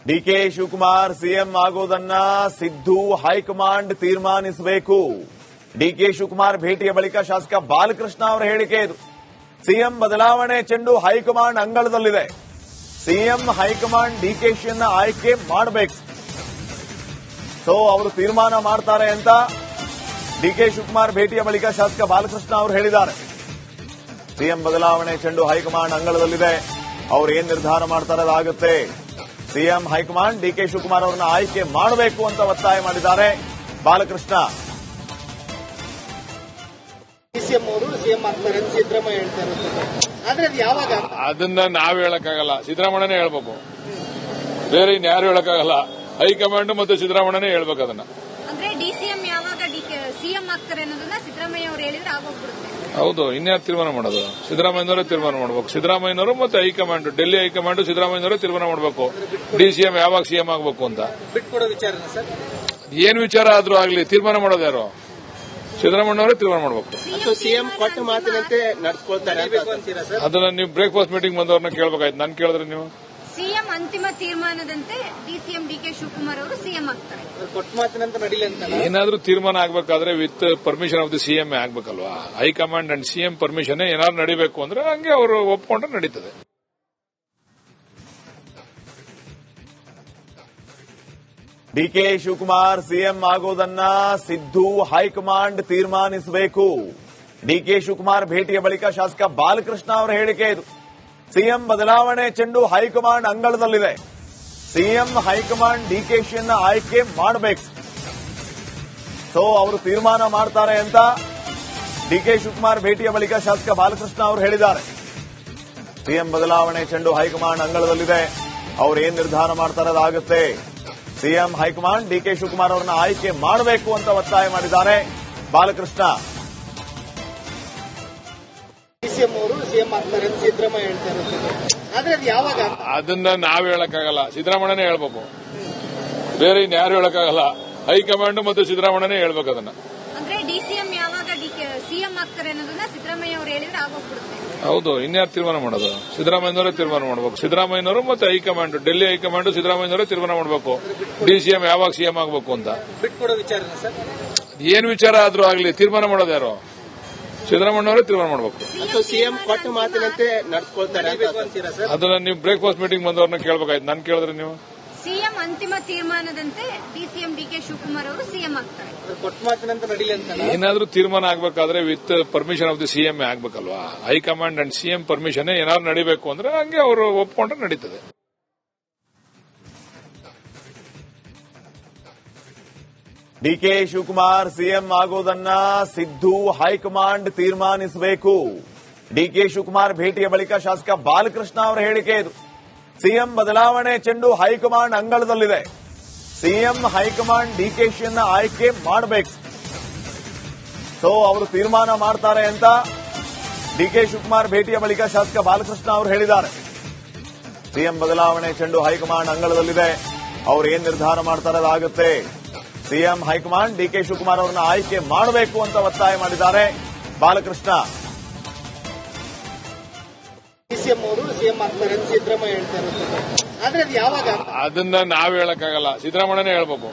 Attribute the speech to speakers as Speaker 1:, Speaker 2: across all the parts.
Speaker 1: DK Shivakumar CM ಆಗೋದನ್ನ Siddu high command ತೀರ್ಮಾನಿಸಬೇಕು. ಡಿಕೆ ಶಿವಕುಮಾರ್ ಭೇಟಿಯ ಬಳಿಕ ಶಾಸಕ ಬಾಲಕೃಷ್ಣ ಅವರ ಹೇಳಿಕೆ ಇದು. ಸಿಎಂ ಬದಲಾವಣೆ ಚೆಂಡು ಹೈಕಮಾಂಡ್ ಅಂಗಳದಲ್ಲಿದೆ. ಸಿಎಂ ಹೈಕಮಾಂಡ್ ಡಿಕೆಶಿಯನ್ನ ಆಯ್ಕೆ ಮಾಡಬೇಕು. ಸೊ ಅವರು ತೀರ್ಮಾನ ಮಾಡ್ತಾರೆ ಅಂತ ಡಿಕೆ ಶಿವಕುಮಾರ್ ಭೇಟಿಯ ಬಳಿಕ ಶಾಸಕ ಬಾಲಕೃಷ್ಣ ಅವರು ಹೇಳಿದ್ದಾರೆ. ಸಿಎಂ ಬದಲಾವಣೆ ಚೆಂಡು ಹೈಕಮಾಂಡ್ ಅಂಗಳದಲ್ಲಿದೆ. ಅವರು ಏನ್ ನಿರ್ಧಾರ ಮಾಡ್ತಾರೆ ಅದಾಗುತ್ತೆ. ಸಿಎಂ ಹೈಕಮಾಂಡ್ ಡಿಕೆ ಶಿವಕುಮಾರ್ ಅವರನ್ನ ಆಯ್ಕೆ ಮಾಡಬೇಕು ಅಂತ ಒತ್ತಾಯ ಮಾಡಿದ್ದಾರೆ ಬಾಲಕೃಷ್ಣ.
Speaker 2: ಸಿಎಂ ಅವರು ಸಿಎಂ ಆಗ್ತಾರೆ ಅಂತ ಸಿದ್ದರಾಮಯ್ಯ ಹೇಳ್ತಾರೆ. ಆದ್ರೆ ಅದು ಯಾವಾಗ
Speaker 3: ಅದನ್ನ ನಾವ್ ಹೇಳಕ್ಕಾಗಲ್ಲ, ಸಿದ್ದರಾಮಯ್ಯನೇ ಹೇಳ್ಬೇಕು. ಬೇರೆ ಇನ್ಯಾರು ಹೇಳಕ್ಕಾಗಲ್ಲ. ಹೈಕಮಾಂಡ್ ಮತ್ತು ಸಿದ್ದರಾಮಯ್ಯನೇ ಹೇಳ್ಬೇಕು ಅದನ್ನ.
Speaker 4: ಅಂದ್ರೆ ಡಿಸಿಎಂ ಯಾವಾಗ ಸಿಎಂ ಆಗ್ತಾರೆ ಅನ್ನೋದನ್ನ ಸಿದ್ದರಾಮಯ್ಯ ಅವರು ಹೇಳಿದ್ರೆ ಆಗೋಗ್ಬಿಡುತ್ತೆ.
Speaker 3: ಹೌದು, ಇನ್ಯಾರು ತೀರ್ಮಾನ ಮಾಡೋದು? ಸಿದ್ದರಾಮಯ್ಯನವರೇ ತೀರ್ಮಾನ ಮಾಡಬೇಕು. ಸಿದ್ದರಾಮಯ್ಯನವರು ಮತ್ತೆ ಹೈಕಮಾಂಡ್, ಡೆಲ್ಲಿ ಹೈಕಮಾಂಡ್ ಸಿದ್ದರಾಮಯ್ಯನವರೇ ತೀರ್ಮಾನ ಮಾಡಬೇಕು ಡಿಸಿಎಂ ಯಾವಾಗ ಸಿಎಂ ಆಗಬೇಕು ಅಂತ.
Speaker 2: ಬಿಟ್ಕೊಡೋ ವಿಚಾರ ಸರ್,
Speaker 3: ಏನ್ ವಿಚಾರ ಆದ್ರೂ ಆಗ್ಲಿ ತೀರ್ಮಾನ ಮಾಡೋದು ಯಾರು? ಸಿದ್ದರಾಮಯ್ಯನವರೇ ತೀರ್ಮಾನ ಮಾಡಬೇಕು.
Speaker 2: ಸಿಎಂ ಕೊಟ್ಟ ಮಾತಿನಂತೆ ನಡ್ಸ್ಕೊಳ್ತಾರೆ ಅಂತೀರಾ ಸರ್?
Speaker 3: ಅದನ್ನ ನೀವು ಬ್ರೇಕ್ಫಾಸ್ಟ್ ಮೀಟಿಂಗ್ ಬಂದವ್ರನ್ನ ಕೇಳಬೇಕಾಯ್ತು, ನಾನು ಕೇಳಿದ್ರೆ ನೀವು.
Speaker 4: ಸಿಎಂ ಅಂತಿಮ ತೀರ್ಮಾನದಂತೆ ಡಿಸಿಎಂ ಡಿಕೆ ಶಿವಕುಮಾರ್ ಅವರು ಸಿಎಂ ಆಗ್ತಾರೆ.
Speaker 2: ಕೊಟ್ಟ ಮಾತಿನಂತೆ ನಡೀಲಿ ಅಂತ
Speaker 3: ಏನಾದ್ರೂ ತೀರ್ಮಾನ ಆಗ್ಬೇಕಾದ್ರೆ with permission of the CM ಆಗ್ಬೇಕಲ್ವಾ? ಹೈಕಮಾಂಡ್ ಅಂಡ್ ಸಿಎಂ ಪರ್ಮಿಷನ್ ಏನಾದ್ರು ನಡಿಬೇಕು ಅಂದ್ರೆ ಹಂಗೆ ಅವರು ಒಪ್ಕೊಂಡ್ರೆ ನಡೀತದೆ.
Speaker 1: ಡಿಕೆ ಶಿವಕುಮಾರ್ ಸಿಎಂ ಆಗೋದನ್ನ ಸಿದ್ದು ಹೈಕಮಾಂಡ್ ತೀರ್ಮಾನಿಸಬೇಕು. ಡಿಕೆ ಶಿವಕುಮಾರ್ ಭೇಟಿಯ ಬಳಿಕ ಶಾಸಕ ಬಾಲಕೃಷ್ಣ ಅವರ ಹೇಳಿಕೆ ಇದು. ಸಿಎಂ ಬದಲಾವಣೆ ಚೆಂಡು ಹೈಕಮಾಂಡ್ ಅಂಗಳದಲ್ಲಿದೆ. ಸಿಎಂ ಹೈಕಮಾಂಡ್ ಡಿಕೆಶಿಯನ್ನ ಆಯ್ಕೆ ಮಾಡಬೇಕು. ಸೊ ಅವರು ತೀರ್ಮಾನ ಮಾಡ್ತಾರೆ ಅಂತ ಡಿಕೆ ಶಿವಕುಮಾರ್ ಭೇಟಿಯ ಬಳಿಕ ಶಾಸಕ ಬಾಲಕೃಷ್ಣ ಅವರು ಹೇಳಿದ್ದಾರೆ. ಸಿಎಂ ಬದಲಾವಣೆ ಚೆಂಡು ಹೈಕಮಾಂಡ್ ಅಂಗಳದಲ್ಲಿದೆ. ಅವರು ಏನ್ ನಿರ್ಧಾರ ಮಾಡ್ತಾರೆ ಅದಾಗುತ್ತೆ. ಸಿಎಂ ಹೈಕಮಾಂಡ್ ಡಿಕೆ ಶಿವಕುಮಾರ್ ಅವರನ್ನ ಆಯ್ಕೆ ಮಾಡಬೇಕು ಅಂತ ಒತ್ತಾಯ ಮಾಡಿದ್ದಾರೆ ಬಾಲಕೃಷ್ಣ.
Speaker 2: ಸಿಎಂ ಅವರು ಸಿಎಂ ಆಗ್ತಾರೆ ಅಂತ ಸಿದ್ದರಾಮಯ್ಯ ಹೇಳ್ತಾರೆ. ಆದ್ರೆ ಅದು ಯಾವಾಗ
Speaker 3: ಅದನ್ನ ನಾವ್ ಹೇಳಕ್ಕಾಗಲ್ಲ, ಸಿದ್ದರಾಮಯ್ಯನೇ ಹೇಳ್ಬೇಕು. ಬೇರೆ ಇನ್ಯಾರು ಹೇಳಕ್ಕಾಗಲ್ಲ. ಹೈಕಮಾಂಡ್ ಮತ್ತು ಸಿದ್ದರಾಮಯ್ಯನೇ ಹೇಳ್ಬೇಕು ಅದನ್ನ.
Speaker 4: ಅಂದ್ರೆ ಡಿಸಿಎಂ ಯಾವಾಗ ಸಿಎಂ ಆಗ್ತಾರೆ ಅನ್ನೋದನ್ನ ಸಿದ್ದರಾಮಯ್ಯ ಅವರು ಹೇಳಿದ್ರೆ ಆಗೋಗ್ಬಿಡುತ್ತೆ.
Speaker 3: ಹೌದು, ಇನ್ಯಾರು ತೀರ್ಮಾನ ಮಾಡೋದು? ಸಿದ್ದರಾಮಯ್ಯನವರೇ ತೀರ್ಮಾನ ಮಾಡಬೇಕು. ಸಿದ್ದರಾಮಯ್ಯನವರು ಮತ್ತೆ ಹೈಕಮಾಂಡ್, ಡೆಲ್ಲಿ ಹೈಕಮಾಂಡ್ ಸಿದ್ದರಾಮಯ್ಯನವರೇ ತೀರ್ಮಾನ ಮಾಡಬೇಕು ಡಿಸಿಎಂ ಯಾವಾಗ ಸಿಎಂ ಆಗಬೇಕು ಅಂತ.
Speaker 2: ಬಿಟ್ಕೊಡೋ ವಿಚಾರ ಸರ್,
Speaker 3: ಏನ್ ವಿಚಾರ ಆದ್ರೂ ಆಗ್ಲಿ ತೀರ್ಮಾನ ಮಾಡೋದು ಯಾರು? ಸಿದ್ದರಾಮಯ್ಯನವರೇ ತೀರ್ಮಾನ ಮಾಡಬೇಕು.
Speaker 2: ಸಿಎಂ ಕೊಟ್ಟ ಮಾತಿನಂತೆ ನಡ್ಸ್ಕೊಳ್ತಾರೆ ಅಂತೀರಾ ಸರ್?
Speaker 3: ಅದನ್ನ ನೀವು ಬ್ರೇಕ್ಫಾಸ್ಟ್ ಮೀಟಿಂಗ್ ಬಂದವ್ರನ್ನ ಕೇಳಬೇಕಾಯ್ತು, ನಾನು ಕೇಳಿದ್ರೆ ನೀವು.
Speaker 4: ಸಿಎಂ ಅಂತಿಮ ತೀರ್ಮಾನದಂತೆ ಡಿಸಿಎಂ ಡಿಕೆ ಶಿವಕುಮಾರ್ ಅವರು ಸಿಎಂ ಆಗ್ತಾರೆ.
Speaker 2: ಕೊಟ್ಟ ಮಾತಿನಂತೆ ನಡೀಲಿ ಅಂತ
Speaker 3: ಏನಾದ್ರೂ ತೀರ್ಮಾನ ಆಗ್ಬೇಕಾದ್ರೆ with permission of the CM ಆಗ್ಬೇಕಲ್ವಾ? ಹೈಕಮಾಂಡ್ ಅಂಡ್ ಸಿಎಂ ಪರ್ಮಿಷನ್ ಏನಾದ್ರು ನಡಿಬೇಕು ಅಂದ್ರೆ ಹಂಗೆ ಅವರು ಒಪ್ಕೊಂಡ್ರೆ ನಡೀತದೆ.
Speaker 1: ಡಿಕೆ ಶಿವಕುಮಾರ್ ಸಿಎಂ ಆಗೋದನ್ನ ಸಿದ್ದು ಹೈಕಮಾಂಡ್ ತೀರ್ಮಾನಿಸಬೇಕು. ಡಿಕೆ ಶಿವಕುಮಾರ್ ಭೇಟಿಯ ಬಳಿಕ ಶಾಸಕ ಬಾಲಕೃಷ್ಣ ಅವರ ಹೇಳಿಕೆ ಇದು. ಸಿಎಂ ಬದಲಾವಣೆ ಚೆಂಡು ಹೈಕಮಾಂಡ್ ಅಂಗಳದಲ್ಲಿದೆ. ಸಿಎಂ ಹೈಕಮಾಂಡ್ ಡಿಕೆಶಿಯನ್ನ ಆಯ್ಕೆ ಮಾಡಬೇಕು. ಸೊ ಅವರು ತೀರ್ಮಾನ ಮಾಡ್ತಾರೆ ಅಂತ ಡಿಕೆ ಶಿವಕುಮಾರ್ ಭೇಟಿಯ ಬಳಿಕ ಶಾಸಕ ಬಾಲಕೃಷ್ಣ ಅವರು ಹೇಳಿದ್ದಾರೆ. ಸಿಎಂ ಬದಲಾವಣೆ ಚೆಂಡು ಹೈಕಮಾಂಡ್ ಅಂಗಳದಲ್ಲಿದೆ. ಅವರು ಏನ್ ನಿರ್ಧಾರ ಮಾಡ್ತಾರೆ ಅದಾಗುತ್ತೆ. ಸಿಎಂ ಹೈಕಮಾಂಡ್ ಡಿಕೆ ಶಿವಕುಮಾರ್ ಅವರನ್ನ ಆಯ್ಕೆ ಮಾಡಬೇಕು ಅಂತ ಒತ್ತಾಯ ಮಾಡಿದ್ದಾರೆ ಬಾಲಕೃಷ್ಣ.
Speaker 2: ಸಿಎಂ ಅವರು ಸಿಎಂ ಆಗ್ತಾರೆ ಅಂತ ಸಿದ್ದರಾಮಯ್ಯ ಹೇಳ್ತಾರೆ. ಆದ್ರೆ ಅದು ಯಾವಾಗ
Speaker 3: ಅದನ್ನ ನಾವ್ ಹೇಳಕ್ಕಾಗಲ್ಲ, ಸಿದ್ದರಾಮಯ್ಯನೇ ಹೇಳ್ಬೇಕು.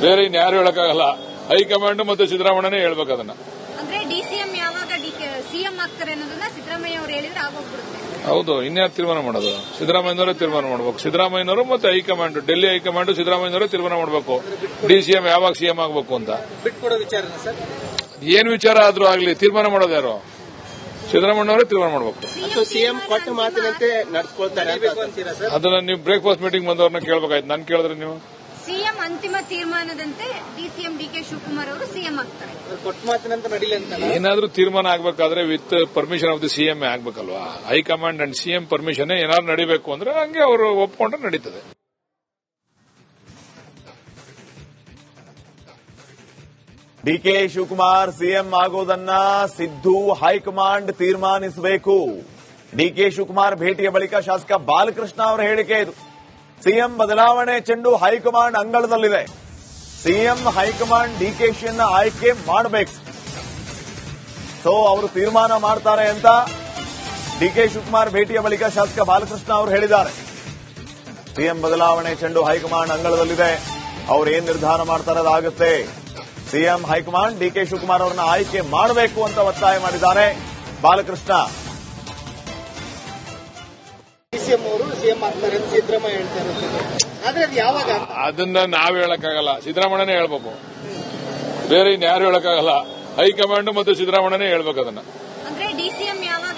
Speaker 3: ಬೇರೆ ಇನ್ಯಾರು ಹೇಳಕ್ಕಾಗಲ್ಲ. ಹೈಕಮಾಂಡ್ ಮತ್ತು ಸಿದ್ದರಾಮಯ್ಯನೇ ಹೇಳ್ಬೇಕು ಅದನ್ನ.
Speaker 4: ಅಂದ್ರೆ ಡಿಸಿಎಂ ಯಾವಾಗ ಸಿಎಂ ಆಗ್ತಾರೆ ಅನ್ನೋದನ್ನ ಸಿದ್ದರಾಮಯ್ಯ ಅವರು ಹೇಳಿದ್ರೆ ಆಗೋಗ್ಬಿಡುತ್ತೆ.
Speaker 3: ಹೌದು, ಇನ್ಯಾರು ತೀರ್ಮಾನ ಮಾಡೋದು? ಸಿದ್ದರಾಮಯ್ಯನವರೇ ತೀರ್ಮಾನ ಮಾಡಬೇಕು. ಸಿದ್ದರಾಮಯ್ಯನವರು ಮತ್ತೆ ಹೈಕಮಾಂಡ್, ಡೆಲ್ಲಿ ಹೈಕಮಾಂಡ್ ಸಿದ್ದರಾಮಯ್ಯನವರೇ ತೀರ್ಮಾನ ಮಾಡಬೇಕು ಡಿಸಿಎಂ ಯಾವಾಗ ಸಿಎಂ ಆಗಬೇಕು ಅಂತ.
Speaker 2: ಬಿಟ್ಕೊಡೋ ವಿಚಾರ ಸರ್,
Speaker 3: ಏನ್ ವಿಚಾರ ಆದ್ರೂ ಆಗ್ಲಿ ತೀರ್ಮಾನ ಮಾಡೋದು ಯಾರು? ಸಿದ್ದರಾಮಯ್ಯನವರೇ ತೀರ್ಮಾನ ಮಾಡಬೇಕು.
Speaker 2: ಸಿಎಂ ಕೊಟ್ಟ ಮಾತಿನಂತೆ ನಡ್ಸ್ಕೊಳ್ತಾರೆ ಅಂತೀರಾ ಸರ್?
Speaker 3: ಅದನ್ನ ನೀವು ಬ್ರೇಕ್ಫಾಸ್ಟ್ ಮೀಟಿಂಗ್ ಬಂದವ್ರನ್ನ ಕೇಳಬೇಕಾಯ್ತು, ನಾನು ಕೇಳಿದ್ರೆ ನೀವು.
Speaker 4: ಸಿಎಂ ಅಂತಿಮ ತೀರ್ಮಾನದಂತೆ ಡಿಸಿಎಂ ಡಿಕೆ ಶಿವಕುಮಾರ್ ಅವರು ಸಿಎಂ ಆಗ್ತಾರೆ.
Speaker 2: ಕೊಟ್ಟ ಮಾತಿನಂತೆ ನಡೀಲಿ ಅಂತ
Speaker 3: ಏನಾದ್ರೂ ತೀರ್ಮಾನ ಆಗ್ಬೇಕಾದ್ರೆ with permission of the CM ಆಗ್ಬೇಕಲ್ವಾ? ಹೈಕಮಾಂಡ್ ಅಂಡ್ ಸಿಎಂ ಪರ್ಮಿಷನ್ ಏನಾದ್ರು ನಡಿಬೇಕು ಅಂದ್ರೆ ಹಂಗೆ ಅವರು ಒಪ್ಕೊಂಡ್ರೆ ನಡೀತದೆ.
Speaker 1: ಡಿಕೆ ಶಿವಕುಮಾರ್ ಸಿಎಂ ಆಗೋದನ್ನ ಸಿದ್ದು ಹೈಕಮಾಂಡ್ ತೀರ್ಮಾನಿಸಬೇಕು. ಡಿಕೆ ಶಿವಕುಮಾರ್ ಭೇಟಿಯ ಬಳಿಕ ಶಾಸಕ ಬಾಲಕೃಷ್ಣ ಅವರ ಹೇಳಿಕೆ ಇದು. ಸಿಎಂ ಬದಲಾವಣೆ ಚೆಂಡು ಹೈಕಮಾಂಡ್ ಅಂಗಳದಲ್ಲಿದೆ. ಸಿಎಂ ಹೈಕಮಾಂಡ್ ಡಿಕೆಶಿಯನ್ನ ಆಯ್ಕೆ ಮಾಡಬೇಕು. ಸೊ ಅವರು ತೀರ್ಮಾನ ಮಾಡ್ತಾರೆ ಅಂತ ಡಿಕೆ ಶಿವಕುಮಾರ್ ಭೇಟಿಯ ಬಳಿಕ ಶಾಸಕ ಬಾಲಕೃಷ್ಣ ಅವರು ಹೇಳಿದ್ದಾರೆ. ಸಿಎಂ ಬದಲಾವಣೆ ಚೆಂಡು ಹೈಕಮಾಂಡ್ ಅಂಗಳದಲ್ಲಿದೆ. ಅವ್ರು ಏನ್ ನಿರ್ಧಾರ ಮಾಡ್ತಾರೆ ಅದಾಗುತ್ತೆ. ಸಿಎಂ ಹೈಕಮಾಂಡ್ ಡಿಕೆ ಶಿವಕುಮಾರ್ ಅವರನ್ನ ಆಯ್ಕೆ ಮಾಡಬೇಕು ಅಂತ ಒತ್ತಾಯ ಮಾಡಿದ್ದಾರೆ ಬಾಲಕೃಷ್ಣ.
Speaker 2: ಡಿಸಿಎಂ ಅವರು ಸಿಎಂ ಆಗ್ತಾರೆ ಅಂತ ಸಿದ್ದರಾಮಯ್ಯ ಹೇಳ್ತಾ ಇರೋದು. ಆದ್ರೆ ಅದು ಯಾವಾಗ?
Speaker 3: ಅದನ್ನ ನಾವ್ ಹೇಳಕ್ಕಾಗಲ್ಲ, ಸಿದ್ದರಾಮಯ್ಯನೇ ಹೇಳ್ಬೇಕು. ಬೇರೆ ಇನ್ಯಾರು ಹೇಳಕ್ಕಾಗಲ್ಲ. ಹೈಕಮಾಂಡ್ ಮತ್ತು ಸಿದ್ದರಾಮಯ್ಯನೇ ಹೇಳ್ಬೇಕು ಅದನ್ನ.
Speaker 4: ಅಂದ್ರೆ ಡಿಸಿಎಂ ಯಾವಾಗ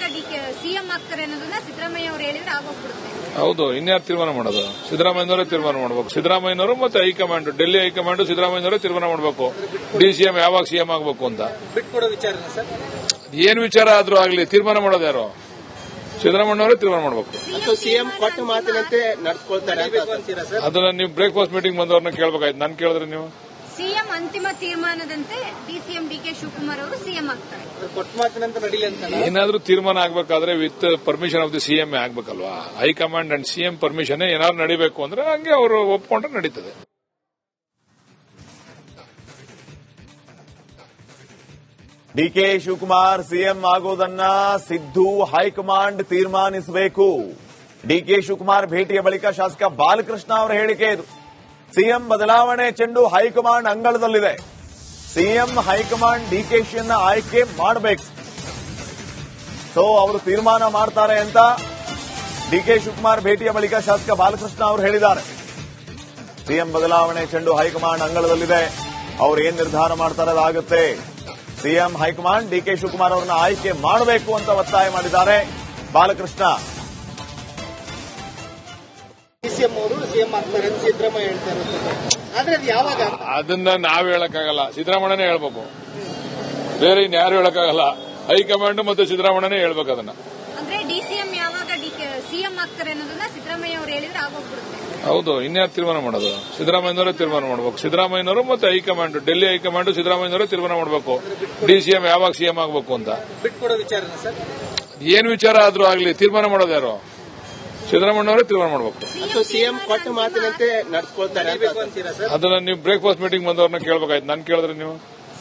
Speaker 4: ಸಿಎಂ ಆಗ್ತಾರೆ ಅನ್ನೋದನ್ನ ಸಿದ್ದರಾಮಯ್ಯ ಅವರು ಹೇಳಿದ್ರೆ ಆಗೋಗ್ಬಿಡುತ್ತೆ.
Speaker 3: ಹೌದು, ಇನ್ಯಾರು ತೀರ್ಮಾನ ಮಾಡೋದು? ಸಿದ್ದರಾಮಯ್ಯನವರೇ ತೀರ್ಮಾನ ಮಾಡಬೇಕು. ಸಿದ್ದರಾಮಯ್ಯನವರು ಮತ್ತೆ ಹೈಕಮಾಂಡ್, ಡೆಲ್ಲಿ ಹೈಕಮಾಂಡ್ ಸಿದ್ದರಾಮಯ್ಯನವರೇ ತೀರ್ಮಾನ ಮಾಡಬೇಕು. ಡಿಸಿಎಂ ಯಾವಾಗ ಸಿಎಂ ಆಗಬೇಕು ಅಂತ.
Speaker 2: ಬಿಟ್ಕೊಡೋ ವಿಚಾರನ ಸರ್?
Speaker 3: ಏನ್ ವಿಚಾರ ಆದ್ರೂ ಆಗ್ಲಿ, ತೀರ್ಮಾನ ಮಾಡೋದು ಯಾರು? ಸಿದ್ದರಾಮಯ್ಯನವರೇ ತೀರ್ಮಾನ ಮಾಡಬೇಕು.
Speaker 2: ಅಥವಾ ಸಿಎಂ ಕೊಟ್ಟ ಮಾತಿನಂತೆ ನಡ್ಕೊಳ್ತಾರೆ ಅಂತೀರಾ ಸರ್?
Speaker 3: ಅದನ್ನ ನೀವು ಬ್ರೇಕ್ಫಾಸ್ಟ್ ಮೀಟಿಂಗ್ ಬಂದವ್ರನ್ನ ಕೇಳಬೇಕಾಯ್ತು, ನಾನು ಕೇಳಿದ್ರೆ ನೀವು?
Speaker 4: ಸಿಎಂ ಅಂತಿಮ ತೀರ್ಮಾನದಂತೆ ಡಿಸಿಎಂ ಡಿಕೆ ಶಿವಕುಮಾರ್ ಅವರು ಸಿಎಂ ಆಗ್ತಾರೆ.
Speaker 2: ಕೊಟ್ಟ ಮಾತಿನಂತೆ ನಡೀಲಿ ಅಂತ
Speaker 3: ಏನಾದ್ರೂ ತೀರ್ಮಾನ ಆಗ್ಬೇಕಾದ್ರೆ with permission of the CM ಆಗ್ಬೇಕಲ್ವಾ? ಹೈಕಮಾಂಡ್ ಅಂಡ್ ಸಿಎಂ ಪರ್ಮಿಷನ್ ಏನಾದ್ರು ನಡಿಬೇಕು ಅಂದ್ರೆ ಹಂಗೆ ಅವರು ಒಪ್ಕೊಂಡ್ರೆ ನಡೀತದೆ.
Speaker 1: ಡಿಕೆ ಶಿವಕುಮಾರ್ ಸಿಎಂ ಆಗೋದನ್ನ ಸಿದ್ದು ಹೈಕಮಾಂಡ್ ತೀರ್ಮಾನಿಸಬೇಕು. ಡಿಕೆ ಶಿವಕುಮಾರ್ ಭೇಟಿಯ ಬಳಿಕ ಶಾಸಕ ಬಾಲಕೃಷ್ಣ ಅವರ ಹೇಳಿಕೆ ಇದು. ಸಿಎಂ ಬದಲಾವಣೆ ಚೆಂಡು ಹೈಕಮಾಂಡ್ ಅಂಗಳದಲ್ಲಿದೆ. ಸಿಎಂ ಹೈಕಮಾಂಡ್ ಡಿಕೆಶಿಯನ್ನ ಆಯ್ಕೆ ಮಾಡಬೇಕು. ಸೊ ಅವರು ತೀರ್ಮಾನ ಮಾಡ್ತಾರೆ ಅಂತ ಡಿಕೆ ಶಿವಕುಮಾರ್ ಭೇಟಿಯ ಬಳಿಕ ಶಾಸಕ ಬಾಲಕೃಷ್ಣ ಅವರು ಹೇಳಿದ್ದಾರೆ. ಸಿಎಂ ಬದಲಾವಣೆ ಚೆಂಡು ಹೈಕಮಾಂಡ್ ಅಂಗಳದಲ್ಲಿದೆ. ಅವ್ರು ಏನ್ ನಿರ್ಧಾರ ಮಾಡ್ತಾರೆ ಅದಾಗುತ್ತೆ. ಸಿಎಂ ಹೈಕಮಾಂಡ್ ಡಿಕೆ ಶಿವಕುಮಾರ್ ಅವರನ್ನ ಆಯ್ಕೆ ಮಾಡಬೇಕು ಅಂತ ಒತ್ತಾಯ ಮಾಡಿದ್ದಾರೆ ಬಾಲಕೃಷ್ಣ.
Speaker 2: ಡಿಸಿಎಂ ಅವರು ಸಿಎಂ ಆಗ್ತಾರೆ ಅಂತ ಸಿದ್ದರಾಮಯ್ಯ ಹೇಳ್ತಾ ಇರೋದು. ಆದ್ರೆ ಅದು ಯಾವಾಗ?
Speaker 3: ಅದನ್ನ ನಾವ್ ಹೇಳಕ್ಕಾಗಲ್ಲ, ಸಿದ್ದರಾಮಯ್ಯನೇ ಹೇಳ್ಬೇಕು. ಬೇರೆ ಇನ್ಯಾರು ಹೇಳಕ್ಕಾಗಲ್ಲ. ಹೈಕಮಾಂಡ್ ಮತ್ತು ಸಿದ್ದರಾಮಯ್ಯನೇ ಹೇಳ್ಬೇಕು ಅದನ್ನ.
Speaker 4: ಅಂದ್ರೆ ಡಿಸಿಎಂ ಯಾವಾಗ ಸಿಎಂ ಆಗ್ತಾರೆ ಅನ್ನೋದನ್ನ ಸಿದ್ದರಾಮಯ್ಯ ಅವರು ಹೇಳಿದ್ರೆ ಆಗೋಗ್ಬಿಡುತ್ತೆ.
Speaker 3: ಹೌದು, ಇನ್ಯಾರು ತೀರ್ಮಾನ ಮಾಡೋದು? ಸಿದ್ದರಾಮಯ್ಯನವರೇ ತೀರ್ಮಾನ ಮಾಡಬೇಕು. ಸಿದ್ದರಾಮಯ್ಯನವರು ಮತ್ತೆ ಹೈಕಮಾಂಡ್, ಡೆಲ್ಲಿ ಹೈಕಮಾಂಡ್ ಸಿದ್ದರಾಮಯ್ಯನವರೇ ತೀರ್ಮಾನ ಮಾಡಬೇಕು. ಡಿಸಿಎಂ ಯಾವಾಗ ಸಿಎಂ ಆಗಬೇಕು ಅಂತ.
Speaker 2: ಬಿಟ್ಕೊಡೋ ವಿಚಾರನ ಸರ್?
Speaker 3: ಏನ್ ವಿಚಾರ ಆದ್ರೂ ಆಗ್ಲಿ, ತೀರ್ಮಾನ ಮಾಡೋದು ಯಾರು? ಸಿದ್ದರಾಮಯ್ಯನವರೇ ತೀರ್ಮಾನ ಮಾಡಬೇಕು.
Speaker 2: ಅಥವಾ ಸಿಎಂ ಕೊಟ್ಟ ಮಾತಿನಂತೆ ನಡ್ಕೊಳ್ತಾರೆ ಅಂತೀರಾ ಸರ್?
Speaker 3: ಅದನ್ನ ನೀವು ಬ್ರೇಕ್ಫಾಸ್ಟ್ ಮೀಟಿಂಗ್ ಬಂದವ್ರನ್ನ ಕೇಳಬೇಕಾಯ್ತು, ನಾನು ಕೇಳಿದ್ರೆ ನೀವು?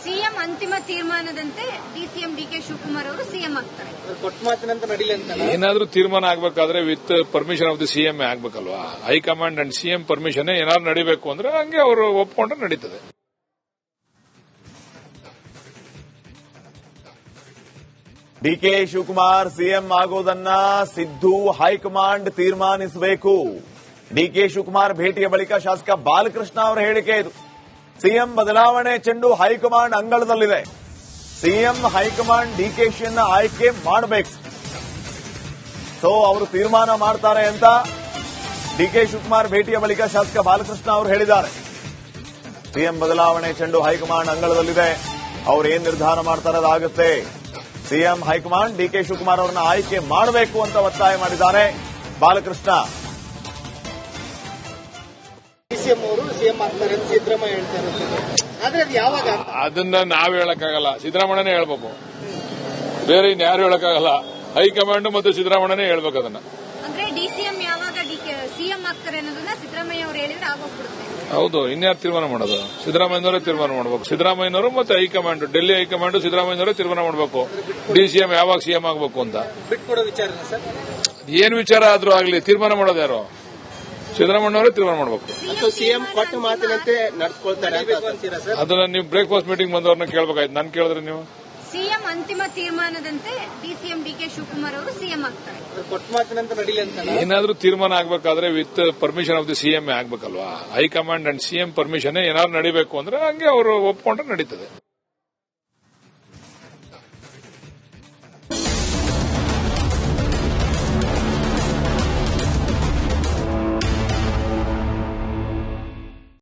Speaker 4: ಸಿಎಂ ಅಂತಿಮ ತೀರ್ಮಾನದಂತೆ ಡಿಸಿಎಂ ಡಿಕೆ ಶಿವಕುಮಾರ್ ಅವರು ಸಿಎಂ ಆಗ್ತಾರೆ.
Speaker 2: ಕೊಟ್ಟ ಮಾತಿನಂತೆ ನಡೀಲಿ ಅಂತ
Speaker 3: ಏನಾದ್ರೂ ತೀರ್ಮಾನ ಆಗ್ಬೇಕಾದ್ರೆ with permission of the CM ಆಗ್ಬೇಕಲ್ವಾ? ಹೈಕಮಾಂಡ್ ಅಂಡ್ ಸಿಎಂ ಪರ್ಮಿಷನ್ ಏನಾದ್ರು ನಡಿಬೇಕು ಅಂದ್ರೆ ಹಂಗೆ ಅವರು ಒಪ್ಕೊಂಡ್ರೆ ನಡೀತದೆ.
Speaker 1: ಡಿಕೆ ಶಿವಕುಮಾರ್ ಸಿಎಂ ಆಗೋದನ್ನ ಸಿದ್ದು ಹೈಕಮಾಂಡ್ ತೀರ್ಮಾನಿಸಬೇಕು. ಡಿಕೆ ಶಿವಕುಮಾರ್ ಭೇಟಿಯ ಬಳಿಕ ಶಾಸಕ ಬಾಲಕೃಷ್ಣ ಅವರ ಹೇಳಿಕೆ ಇದು. ಸಿಎಂ ಬದಲಾವಣೆ ಚೆಂಡು ಹೈಕಮಾಂಡ್ ಅಂಗಳದಲ್ಲಿದೆ. ಸಿಎಂ ಹೈಕಮಾಂಡ್ ಡಿಕೆಶಿಯನ್ನ ಆಯ್ಕೆ ಮಾಡಬೇಕು. ಸೊ ಅವರು ತೀರ್ಮಾನ ಮಾಡ್ತಾರೆ ಅಂತ ಡಿಕೆ ಶಿವಕುಮಾರ್ ಭೇಟಿಯ ಬಳಿಕ ಶಾಸಕ ಬಾಲಕೃಷ್ಣ ಅವರು ಹೇಳಿದ್ದಾರೆ. ಸಿಎಂ ಬದಲಾವಣೆ ಚೆಂಡು ಹೈಕಮಾಂಡ್ ಅಂಗಳದಲ್ಲಿದೆ. ಅವ್ರು ಏನ್ ನಿರ್ಧಾರ ಮಾಡ್ತಾರೆ ಅದಾಗುತ್ತೆ. ಸಿಎಂ ಹೈಕಮಾಂಡ್ ಡಿಕೆ ಶಿವಕುಮಾರ್ ಅವರನ್ನ ಆಯ್ಕೆ ಮಾಡಬೇಕು ಅಂತ ಒತ್ತಾಯ ಮಾಡಿದ್ದಾರೆ ಬಾಲಕೃಷ್ಣ.
Speaker 2: ಡಿಸಿಎಂ ಅವರು ಸಿಎಂ ಆಗ್ತಾರೆ ಅಂತ ಸಿದ್ದರಾಮಯ್ಯ ಹೇಳ್ತಾ ಇರೋದು. ಆದ್ರೆ ಅದು ಯಾವಾಗ?
Speaker 3: ಅದನ್ನ ನಾವ್ ಹೇಳಕ್ಕಾಗಲ್ಲ, ಸಿದ್ದರಾಮಯ್ಯನೇ ಹೇಳ್ಬೇಕು. ಬೇರೆ ಇನ್ಯಾರು ಹೇಳಕ್ಕಾಗಲ್ಲ. ಹೈಕಮಾಂಡ್ ಮತ್ತು ಸಿದ್ದರಾಮಯ್ಯನೇ ಹೇಳ್ಬೇಕು ಅದನ್ನ.
Speaker 4: ಅಂದ್ರೆ ಡಿಸಿಎಂ ಯಾವಾಗ ಸಿಎಂ ಆಗ್ತಾರೆ ಅನ್ನೋದನ್ನ ಸಿದ್ದರಾಮಯ್ಯ ಅವರು ಹೇಳಿದ್ರೆ ಆಗೋಗ್ಬಿಡುತ್ತೆ.
Speaker 3: ಹೌದು, ಇನ್ಯಾರು ತೀರ್ಮಾನ ಮಾಡೋದು? ಸಿದ್ದರಾಮಯ್ಯನವರೇ ತೀರ್ಮಾನ ಮಾಡಬೇಕು. ಸಿದ್ದರಾಮಯ್ಯನವರು ಮತ್ತೆ ಹೈಕಮಾಂಡ್, ಡೆಲ್ಲಿ ಹೈಕಮಾಂಡ್ ಸಿದ್ದರಾಮಯ್ಯನವರೇ ತೀರ್ಮಾನ ಮಾಡಬೇಕು. ಡಿಸಿಎಂ ಯಾವಾಗ ಸಿಎಂ ಆಗಬೇಕು ಅಂತ.
Speaker 2: ಬಿಟ್ಕೊಡೋ ವಿಚಾರನ ಸರ್?
Speaker 3: ಏನ್ ವಿಚಾರ ಆದ್ರೂ ಆಗ್ಲಿ, ತೀರ್ಮಾನ ಮಾಡೋದು ಯಾರು? ಸಿದ್ದರಾಮಯ್ಯನವರೇ ತೀರ್ಮಾನ ಮಾಡಬೇಕು.
Speaker 2: ಅಥವಾ ಸಿಎಂ ಕೊಟ್ಟ ಮಾತಿನಂತೆ ನಡ್ಕೊಳ್ತಾರೆ ಅಂತೀರಾ ಸರ್?
Speaker 3: ಅದನ್ನ ನೀವು ಬ್ರೇಕ್ಫಾಸ್ಟ್ ಮೀಟಿಂಗ್ ಬಂದವ್ರನ್ನ ಕೇಳಬೇಕಾಯ್ತು, ನಾನು ಕೇಳಿದ್ರೆ ನೀವು?
Speaker 4: ಸಿಎಂ ಅಂತಿಮ ತೀರ್ಮಾನದಂತೆ ಡಿಸಿಎಂ ಡಿಕೆ ಶಿವಕುಮಾರ್ ಅವರು ಸಿಎಂ ಆಗ್ತಾರೆ.
Speaker 2: ಕೊಟ್ಟ ಮಾತಿನಂತೆ ನಡೀಲಿ ಅಂತ
Speaker 3: ಏನಾದ್ರೂ ತೀರ್ಮಾನ ಆಗ್ಬೇಕಾದ್ರೆ with permission of the CM ಆಗ್ಬೇಕಲ್ವಾ? ಹೈಕಮಾಂಡ್ ಅಂಡ್ ಸಿಎಂ ಪರ್ಮಿಷನ್ ಏನಾದ್ರು ನಡಿಬೇಕು ಅಂದ್ರೆ ಹಂಗೆ ಅವರು ಒಪ್ಕೊಂಡ್ರೆ ನಡೀತದೆ.